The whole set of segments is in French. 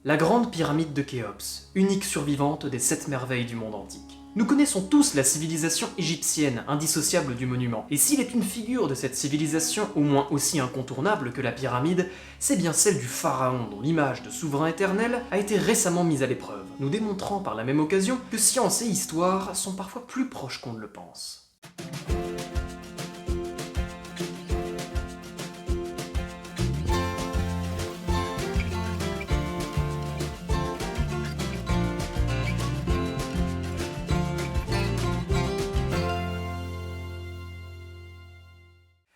La grande pyramide de Khéops, unique survivante des 7 merveilles du monde antique. Nous connaissons tous la civilisation égyptienne, indissociable du monument, et s'il est une figure de cette civilisation au moins aussi incontournable que la pyramide, c'est bien celle du pharaon dont l'image de souverain éternel a été récemment mise à l'épreuve, nous démontrant par la même occasion que science et histoire sont parfois plus proches qu'on ne le pense.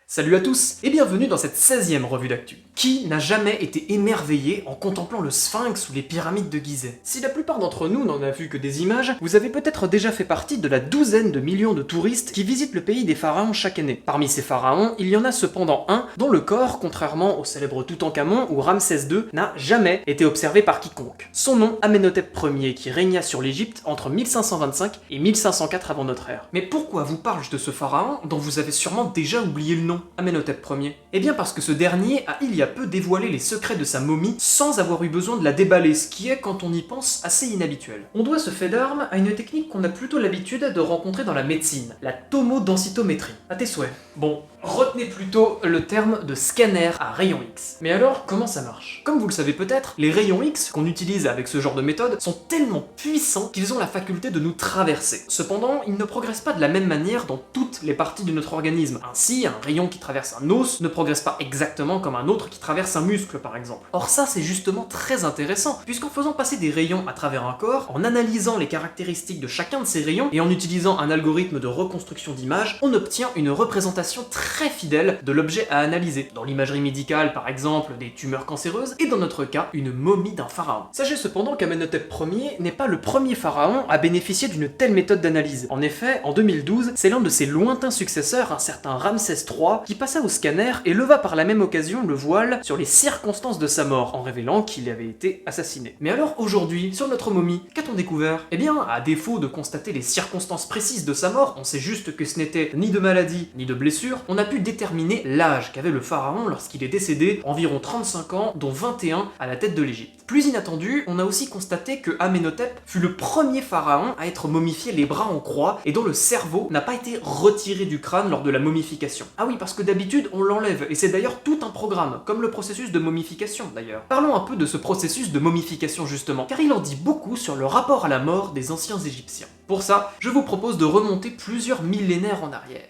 Salut à tous et bienvenue dans cette 16e revue d'actu. Qui n'a jamais été émerveillé en contemplant le Sphinx ou les pyramides de Gizeh? Si la plupart d'entre nous n'en a vu que des images, vous avez peut-être déjà fait partie de la douzaine de millions de touristes qui visitent le pays des pharaons chaque année. Parmi ces pharaons, il y en a cependant un dont le corps, contrairement au célèbre Toutankhamon ou Ramsès II, n'a jamais été observé par quiconque. Son nom, Amenhotep Ier, qui régna sur l'Égypte entre 1525 et 1504 avant notre ère. Mais pourquoi vous parle-je de ce pharaon dont vous avez sûrement déjà oublié le nom? Amenhotep Ier. Eh bien parce que ce dernier a il y a peu dévoilé les secrets de sa momie sans avoir eu besoin de la déballer, ce qui est, quand on y pense, assez inhabituel. On doit ce fait d'armes à une technique qu'on a plutôt l'habitude de rencontrer dans la médecine, la tomodensitométrie. À tes souhaits. Bon, retenez plutôt le terme de scanner à rayons X. Mais alors, comment ça marche? Comme vous le savez peut-être, les rayons X qu'on utilise avec ce genre de méthode sont tellement puissants qu'ils ont la faculté de nous traverser. Cependant, ils ne progressent pas de la même manière dans toutes les parties de notre organisme. Ainsi, un rayon qui traverse un os ne progresse pas exactement comme un autre qui traverse un muscle par exemple. Or ça c'est justement très intéressant, puisqu'en faisant passer des rayons à travers un corps, en analysant les caractéristiques de chacun de ces rayons, et en utilisant un algorithme de reconstruction d'image, on obtient une représentation très fidèle de l'objet à analyser. Dans l'imagerie médicale par exemple des tumeurs cancéreuses, et dans notre cas une momie d'un pharaon. Sachez cependant qu'Amenhotep Ier n'est pas le premier pharaon à bénéficier d'une telle méthode d'analyse. En effet, en 2012, c'est l'un de ses lointains successeurs, un certain Ramsès III, qui passa au scanner et leva par la même occasion le voile sur les circonstances de sa mort, en révélant qu'il avait été assassiné. Mais alors aujourd'hui, sur notre momie, qu'a-t-on découvert? Eh bien, à défaut de constater les circonstances précises de sa mort, on sait juste que ce n'était ni de maladie, ni de blessure, on a pu déterminer l'âge qu'avait le pharaon lorsqu'il est décédé, environ 35 ans, dont 21 à la tête de l'Égypte. Plus inattendu, on a aussi constaté que Amenhotep fut le premier pharaon à être momifié les bras en croix et dont le cerveau n'a pas été retiré du crâne lors de la momification. Ah oui, parce que d'habitude on l'enlève, et c'est d'ailleurs tout un programme, comme le processus de momification d'ailleurs. Parlons un peu de ce processus de momification justement, car il en dit beaucoup sur le rapport à la mort des anciens Égyptiens. Pour ça, je vous propose de remonter plusieurs millénaires en arrière.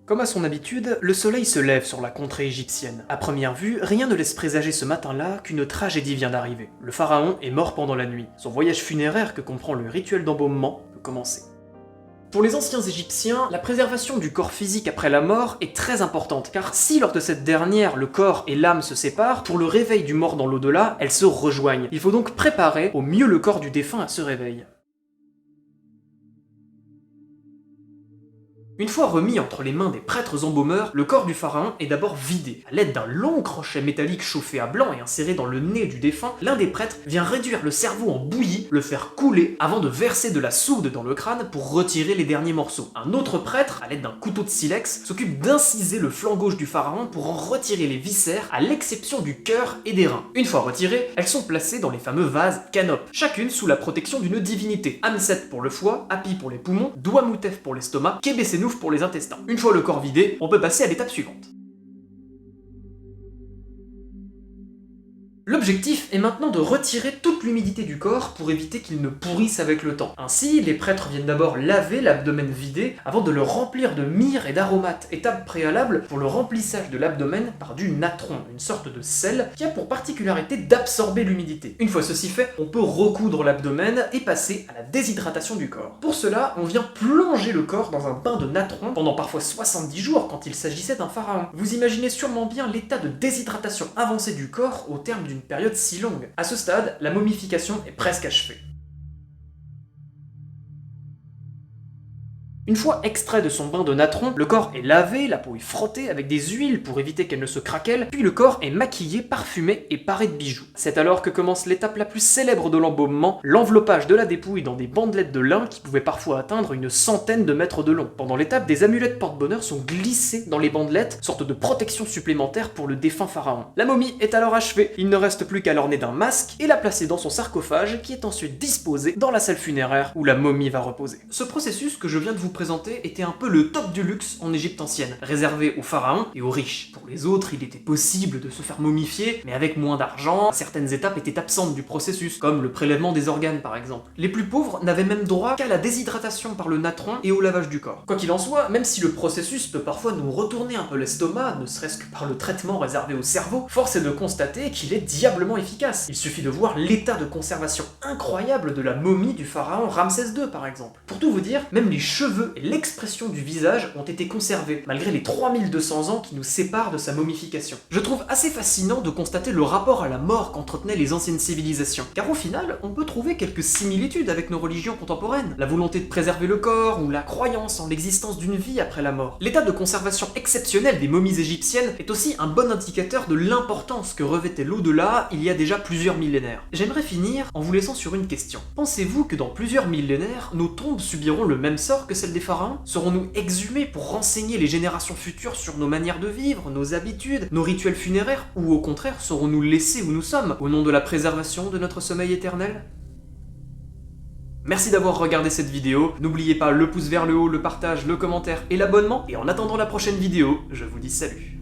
Comme à son habitude, le soleil se lève sur la contrée égyptienne. À première vue, rien ne laisse présager ce matin-là qu'une tragédie vient d'arriver. Le pharaon est mort pendant la nuit. Son voyage funéraire que comprend le rituel d'embaumement peut commencer. Pour les anciens Égyptiens, la préservation du corps physique après la mort est très importante, car si lors de cette dernière, le corps et l'âme se séparent, pour le réveil du mort dans l'au-delà, elles se rejoignent. Il faut donc préparer au mieux le corps du défunt à ce réveil. Une fois remis entre les mains des prêtres embaumeurs, le corps du pharaon est d'abord vidé. À l'aide d'un long crochet métallique chauffé à blanc et inséré dans le nez du défunt, l'un des prêtres vient réduire le cerveau en bouillie, le faire couler, avant de verser de la soude dans le crâne pour retirer les derniers morceaux. Un autre prêtre, à l'aide d'un couteau de silex, s'occupe d'inciser le flanc gauche du pharaon pour en retirer les viscères, à l'exception du cœur et des reins. Une fois retirées, elles sont placées dans les fameux vases canopes, chacune sous la protection d'une divinité. Amset pour le foie, Hapi pour les poumons, Douamoutef pour l'estomac, Kébésénouf pour les intestins. Une fois le corps vidé, on peut passer à l'étape suivante. L'objectif est maintenant de retirer toute l'humidité du corps pour éviter qu'il ne pourrisse avec le temps. Ainsi, les prêtres viennent d'abord laver l'abdomen vidé avant de le remplir de myrrhe et d'aromates, étape préalable pour le remplissage de l'abdomen par du natron, une sorte de sel qui a pour particularité d'absorber l'humidité. Une fois ceci fait, on peut recoudre l'abdomen et passer à la déshydratation du corps. Pour cela, on vient plonger le corps dans un bain de natron pendant parfois 70 jours quand il s'agissait d'un pharaon. Vous imaginez sûrement bien l'état de déshydratation avancée du corps au terme d'une période si longue. À ce stade, la momification est presque achevée. Une fois extrait de son bain de natron, le corps est lavé, la peau est frottée avec des huiles pour éviter qu'elle ne se craquelle, puis le corps est maquillé, parfumé et paré de bijoux. C'est alors que commence l'étape la plus célèbre de l'embaumement, l'enveloppage de la dépouille dans des bandelettes de lin qui pouvaient parfois atteindre une centaine de mètres de long. Pendant l'étape, des amulettes porte-bonheur sont glissées dans les bandelettes, sorte de protection supplémentaire pour le défunt pharaon. La momie est alors achevée, il ne reste plus qu'à l'orner d'un masque et la placer dans son sarcophage qui est ensuite disposé dans la salle funéraire où la momie va reposer. Ce processus que je viens de vous présenter était un peu le top du luxe en Égypte ancienne, réservé aux pharaons et aux riches. Pour les autres, il était possible de se faire momifier, mais avec moins d'argent, certaines étapes étaient absentes du processus, comme le prélèvement des organes par exemple. Les plus pauvres n'avaient même droit qu'à la déshydratation par le natron et au lavage du corps. Quoi qu'il en soit, même si le processus peut parfois nous retourner un peu l'estomac, ne serait-ce que par le traitement réservé au cerveau, force est de constater qu'il est diablement efficace. Il suffit de voir l'état de conservation incroyable de la momie du pharaon Ramsès II par exemple. Pour tout vous dire, même les cheveux et l'expression du visage ont été conservés, malgré les 3200 ans qui nous séparent de sa momification. Je trouve assez fascinant de constater le rapport à la mort qu'entretenaient les anciennes civilisations, car au final, on peut trouver quelques similitudes avec nos religions contemporaines. La volonté de préserver le corps, ou la croyance en l'existence d'une vie après la mort. L'état de conservation exceptionnel des momies égyptiennes est aussi un bon indicateur de l'importance que revêtait l'au-delà il y a déjà plusieurs millénaires. J'aimerais finir en vous laissant sur une question. Pensez-vous que dans plusieurs millénaires, nos tombes subiront le même sort que celles des pharaons? Serons-nous exhumés pour renseigner les générations futures sur nos manières de vivre, nos habitudes, nos rituels funéraires, ou au contraire, serons-nous laissés où nous sommes, au nom de la préservation de notre sommeil éternel? Merci d'avoir regardé cette vidéo, n'oubliez pas le pouce vers le haut, le partage, le commentaire et l'abonnement, et en attendant la prochaine vidéo, je vous dis salut.